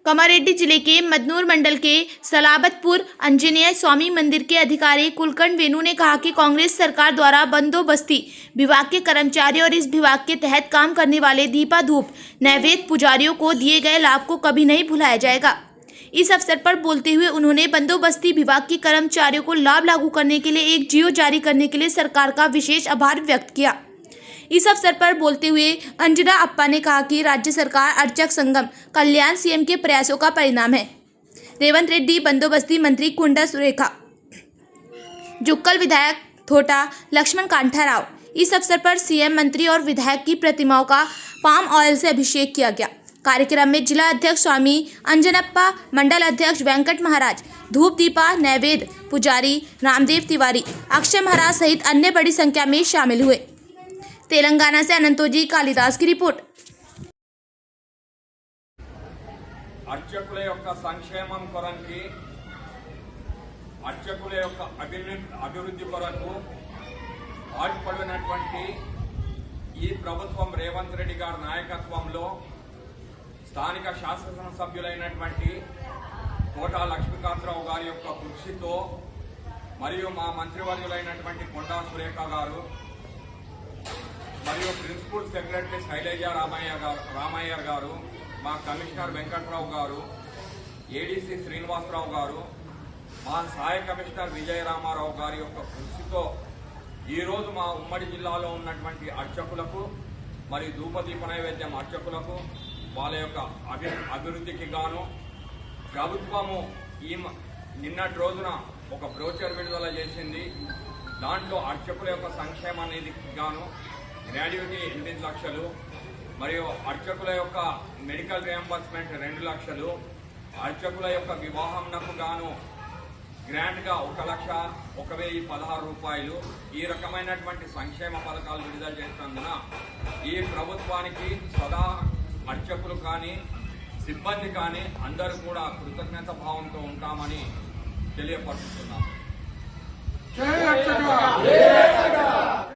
कामारेड्डी जिले के मदनूर मंडल के सलाबतपुर आंजनेय स्वामी मंदिर के अधिकारी कुलकर्णी वेणु ने कहा कि कांग्रेस सरकार द्वारा बंदोबस्ती विभाग के कर्मचारियों और इस विभाग के तहत काम करने वाले दीपा धूप नैवेद्य पुजारियों को दिए गए लाभ को कभी नहीं भुलाया जाएगा। इस अवसर पर बोलते हुए उन्होंने बंदोबस्ती विभाग के कर्मचारियों को लाभ लागू करने के लिए एक जियो जारी करने के लिए सरकार का विशेष आभार व्यक्त किया। इस अवसर पर बोलते हुए अंजना अप्पा ने कहा कि राज्य सरकार अर्चक संगम कल्याण सीएम के प्रयासों का परिणाम है। रेवंत रेड्डी बंदोबस्ती मंत्री कुंडा सुरेखा जुक्कल विधायक थोटा लक्ष्मण कांठा राव। इस अवसर पर सीएम मंत्री और विधायक की प्रतिमाओं का पाम ऑयल से अभिषेक किया गया। कार्यक्रम में जिला अध्यक्ष स्वामी अंजनप्पा, मंडल अध्यक्ष वेंकट महाराज, धूप दीपा नैवेद्य पुजारी रामदेव तिवारी, अक्षय महाराज सहित अन्य बड़ी संख्या में शामिल हुए। तेलंगाना से अनंतोजी कालिदास की रिपोर्ट। అర్చకుల యొక్క సంక్షేమం కొరకు అర్చకుల యొక్క అభివృద్ధి కొరకు పాటుపడినటువంటి ఈ ప్రభుత్వం రేవంత్ రెడ్డి గారి నాయకత్వంలో స్థానిక శాసనసభ్యులైనటువంటి కోటా లక్ష్మీకాంతరావు గారి యొక్క కృషితో మరియు మా మంత్రివర్యులైనటువంటి కొండా సురేఖ గారు మరియు ప్రిన్సిపల్ సెక్రటరీ శైలజ రామయ్య గారు, మా కమిషనర్ వెంకట్రావు గారు, ఏడీసీ శ్రీనివాసరావు గారు, మా సహాయ కమిషనర్ విజయరామారావు గారి యొక్క కృషితో ఈరోజు మా ఉమ్మడి జిల్లాలో ఉన్నటువంటి అర్చకులకు మరియు ధూపదీప నైవేద్యం అర్చకులకు వాళ్ళ యొక్క అభివృద్ధికి గాను ప్రభుత్వము నిన్నటి రోజున ఒక బ్రోచర్ విడుదల చేసింది. దాంట్లో అర్చకుల యొక్క సంక్షేమానికి గాను గ్రాడ్యుటీ 8 లక్షలు మరియు అర్చకుల యొక్క మెడికల్ రియంబర్స్మెంట్ 2 లక్షలు, అర్చకుల యొక్క వివాహంకు గాను గ్రాంట్గా 1,01,016 రూపాయలు, ఈ రకమైనటువంటి సంక్షేమ పథకాలు విడుదల చేసినందున ఈ ప్రభుత్వానికి సదా అర్చకులు కానీ సిబ్బంది కానీ అందరూ కూడా కృతజ్ఞత భావంతో ఉంటామని తెలియపరుస్తున్నాం.